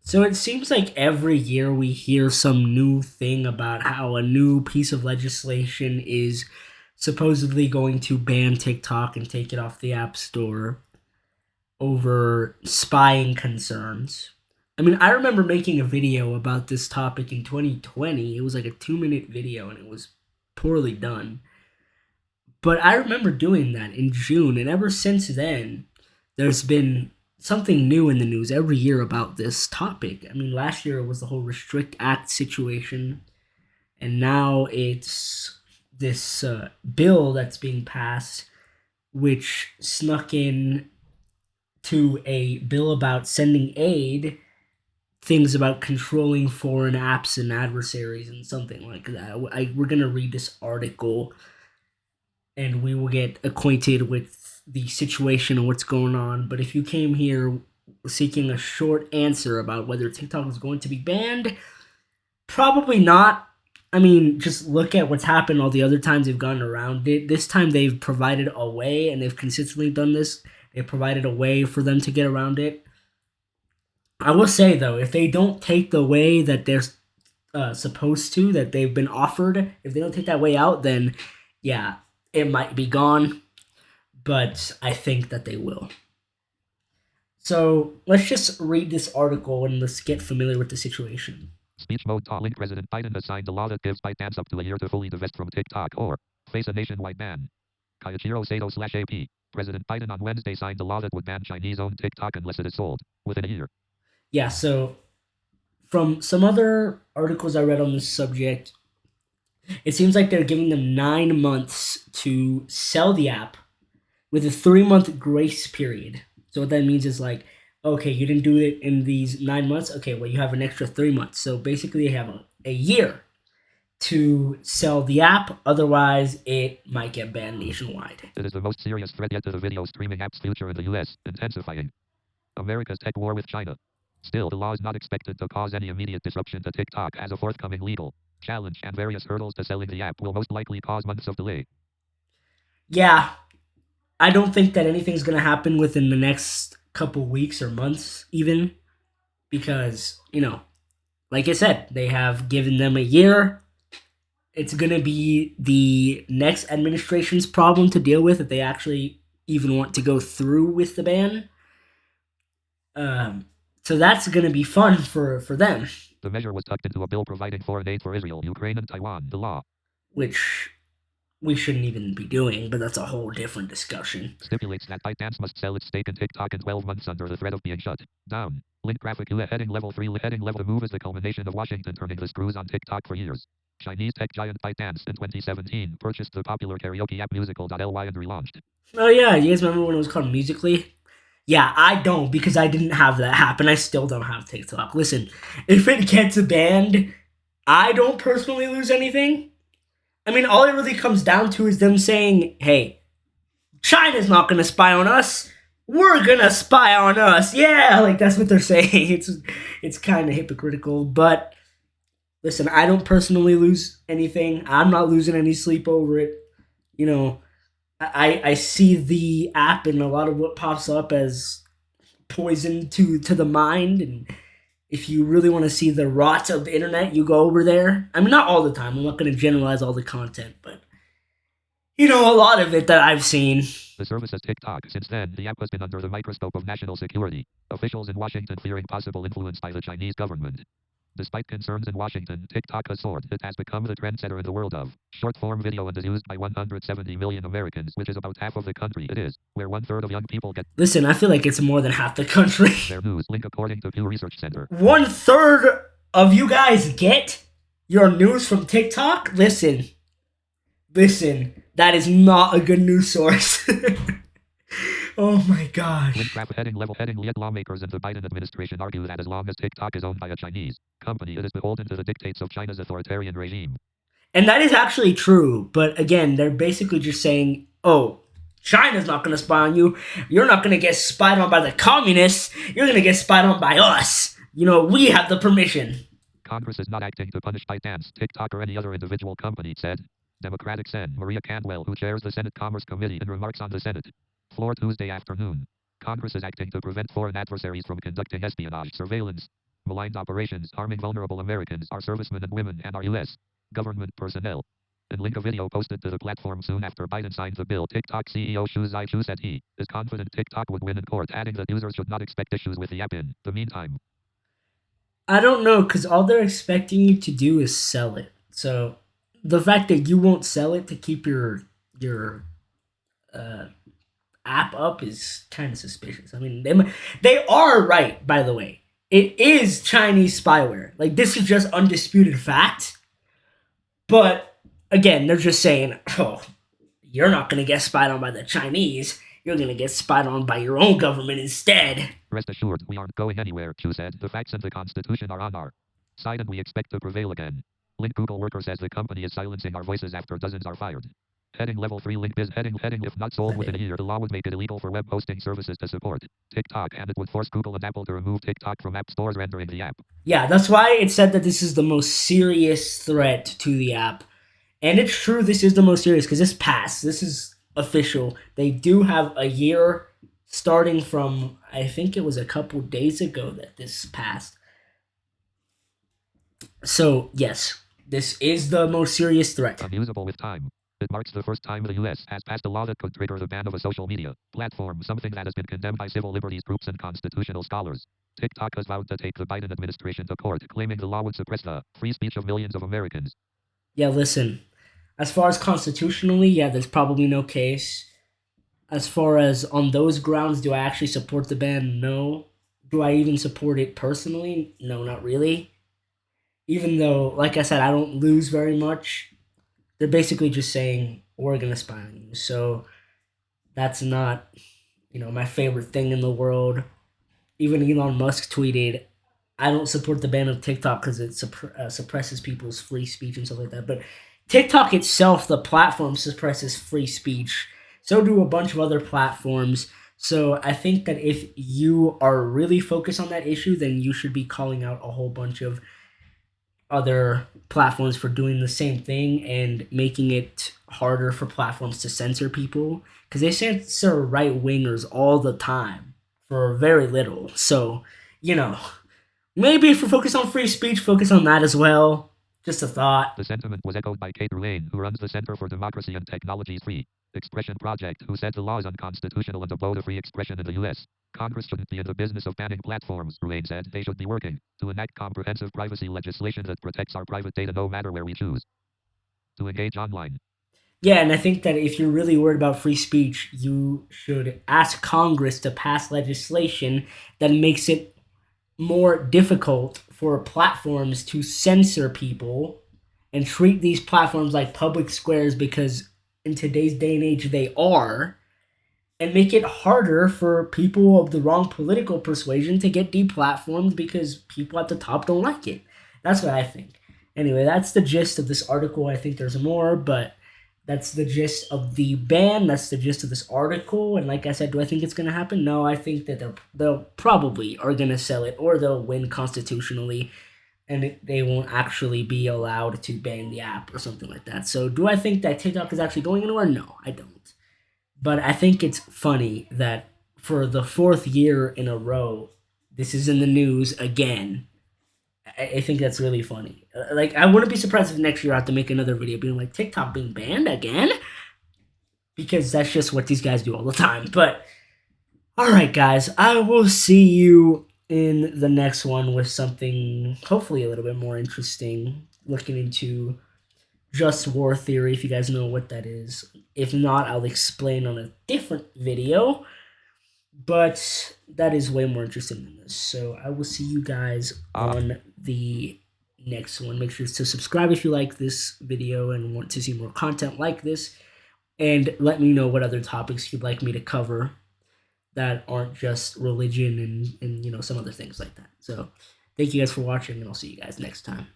So it seems like every year we hear some new thing about how a new piece of legislation is supposedly going to ban TikTok and take it off the App Store over spying concerns. I mean, I remember making a video about this topic in 2020. It was like a 2 minute video and it was poorly done. But I remember doing that in June, and ever since then, there's been something new in the news every year about this topic. I mean, last year it was the whole Restrict Act situation, and now it's this bill that's being passed, which snuck in to a bill about sending aid, things about controlling foreign apps and adversaries, and something like that. We're going to read this article and we will get acquainted with the situation and what's going on. But if you came here seeking a short answer about whether TikTok is going to be banned, probably not. I mean, just look at what's happened all the other times they've gone around it. This time they've provided a way, and they've consistently done this. They've provided a way for them to get around it. I will say, though, if they don't take the way that they're supposed to, that they've been offered, if they don't take that way out, then yeah, it might be gone, but I think that they will. So let's just read this article and let's get familiar with the situation. Speech mode link. President Biden has signed a law that gives ByteDance up to a year to fully divest from TikTok or face a nationwide ban. Kaiichiro Sato/AP. President Biden on Wednesday signed a law that would ban Chinese-owned TikTok unless it is sold within a year. Yeah, so from some other articles I read on this subject, it seems like they're giving them 9 months to sell the app with a 3 month grace period. So what that means is like, okay, you didn't do it in these 9 months. Okay, well, you have an extra 3 months. So basically, you have a year to sell the app. Otherwise, it might get banned nationwide. It is the most serious threat yet to the video streaming app's future in the U.S., intensifying America's tech war with China. Still, the law is not expected to cause any immediate disruption to TikTok, as a forthcoming legal challenge and various hurdles to selling the app will most likely cause months of delay. Yeah, I don't think that anything's going to happen within the next couple weeks or months, even, because, like I said, they have given them a year. It's going to be the next administration's problem to deal with if they actually even want to go through with the ban. So that's going to be fun for them. The measure was tucked into a bill providing foreign aid for Israel, Ukraine, and Taiwan. The law, which we shouldn't even be doing, but that's a whole different discussion. Stipulates that ByteDance must sell its stake in TikTok in 12 months under the threat of being shut down. Link graphic heading level 3 heading level. The move is the culmination of Washington turning the screws on TikTok for years. Chinese tech giant ByteDance in 2017 purchased the popular karaoke app musical.ly and relaunched. Oh yeah, you guys remember when it was called Musical.ly? Yeah, I don't, because I didn't have that happen. I still don't have TikTok. Listen, if it gets banned, I don't personally lose anything. I mean, all it really comes down to is them saying, hey, China's not going to spy on us. We're going to spy on us. Yeah, like that's what they're saying. It's kind of hypocritical. But listen, I don't personally lose anything. I'm not losing any sleep over it. I see the app and a lot of what pops up as poison to the mind. And if you really want to see the rot of the internet, you go over there. I mean, not all the time. I'm not going to generalize all the content, but a lot of it that I've seen. The service is TikTok. Since then, the app has been under the microscope of national security officials in Washington fearing possible influence by the Chinese government. Despite concerns in Washington, TikTok has soared. It has become the trendsetter in the world of short-form video and is used by 170 million Americans, which is about half of the country. It is where 1/3 of young people get. Listen, I feel like it's more than half the country. Their news link according to Pew Research Center. 1/3 of you guys get your news from TikTok? Listen, that is not a good news source. Oh my gosh. Link graph heading level heading. Yet lawmakers in the Biden administration argue that as long as TikTok is owned by a Chinese company, it is beholden to the dictates of China's authoritarian regime. And that is actually true. But again, they're basically just saying, oh, China's not going to spy on you. You're not going to get spied on by the communists. You're going to get spied on by us. We have the permission. Congress is not acting to punish ByteDance, TikTok, or any other individual company, said Democratic Sen. Maria Cantwell, who chairs the Senate Commerce Committee, in remarks on the Senate floor Tuesday afternoon. Congress is acting to prevent foreign adversaries from conducting espionage, surveillance, Maligned operations harming vulnerable Americans are servicemen and women and are U.S. government personnel. And link a video posted to the platform soon after Biden signed the bill. TikTok CEO Xu Zaichu said he is confident TikTok would win in court, adding that users should not expect issues with the app in the meantime. I don't know, because all they're expecting you to do is sell it. So the fact that you won't sell it to keep your uh, app up is kind of suspicious. I mean, they are right, by the way. It is Chinese spyware. Like, this is just undisputed fact. But again, they're just saying, oh, you're not going to get spied on by the Chinese. You're going to get spied on by your own government instead. Rest assured, we aren't going anywhere, Chu said. The facts and the Constitution are on our side and we expect to prevail again. Link Google worker says the company is silencing our voices after dozens are fired. Heading level 3 link biz heading if not sold within a year, the law would make it illegal for web hosting services to support TikTok, and it would force Google and Apple to remove TikTok from app stores, rendering the app. Yeah, that's why it said that this is the most serious threat to the app. And it's true, this is the most serious because this passed. This is official. They do have a year starting from, I think it was a couple days ago that this passed. So, yes, this is the most serious threat. Unusable with time. It marks the first time the U.S. has passed a law that could trigger the ban of a social media platform, something that has been condemned by civil liberties groups and constitutional scholars. TikTok has vowed to take the Biden administration to court, claiming the law would suppress the free speech of millions of Americans. Yeah, listen, as far as constitutionally, yeah, there's probably no case. As far as on those grounds, do I actually support the ban? No. Do I even support it personally? No, not really. Even though, like I said, I don't lose very much. They're basically just saying, we're going to spy on you. So that's not, my favorite thing in the world. Even Elon Musk tweeted, I don't support the ban of TikTok because it suppresses people's free speech and stuff like that. But TikTok itself, the platform, suppresses free speech. So do a bunch of other platforms. So I think that if you are really focused on that issue, then you should be calling out a whole bunch of other platforms for doing the same thing and making it harder for platforms to censor people, because they censor right-wingers all the time for very little. So, maybe if we're focused on free speech, focus on that as well. Just a thought. The sentiment was echoed by Kate Ruane, who runs the Center for Democracy and Technology's Free Expression Project, who said the law is unconstitutional and a blow to free expression in the U.S. Congress shouldn't be in the business of banning platforms, Ruane said. They should be working to enact comprehensive privacy legislation that protects our private data no matter where we choose to engage online. Yeah, and I think that if you're really worried about free speech, you should ask Congress to pass legislation that makes it more difficult for platforms to censor people and treat these platforms like public squares, because in today's day and age they are, and make it harder for people of the wrong political persuasion to get deplatformed because people at the top don't like it. That's what I think. Anyway, that's the gist of this article. I think there's more, but that's the gist of the ban. That's the gist of this article. And like I said, do I think it's going to happen? No, I think that they'll probably are going to sell it, or they'll win constitutionally, and they won't actually be allowed to ban the app or something like that. So do I think that TikTok is actually going anywhere? No, I don't. But I think it's funny that for the fourth year in a row, this is in the news again. I think that's really funny. I wouldn't be surprised if next year I have to make another video being like, TikTok being banned again? Because that's just what these guys do all the time. But, alright guys, I will see you in the next one with something hopefully a little bit more interesting, looking into just war theory, if you guys know what that is. If not, I'll explain on a different video. But that is way more interesting than this. So I will see you guys on the next one. Make sure to subscribe if you like this video and want to see more content like this. And let me know what other topics you'd like me to cover that aren't just religion and some other things like that. So thank you guys for watching, and I'll see you guys next time.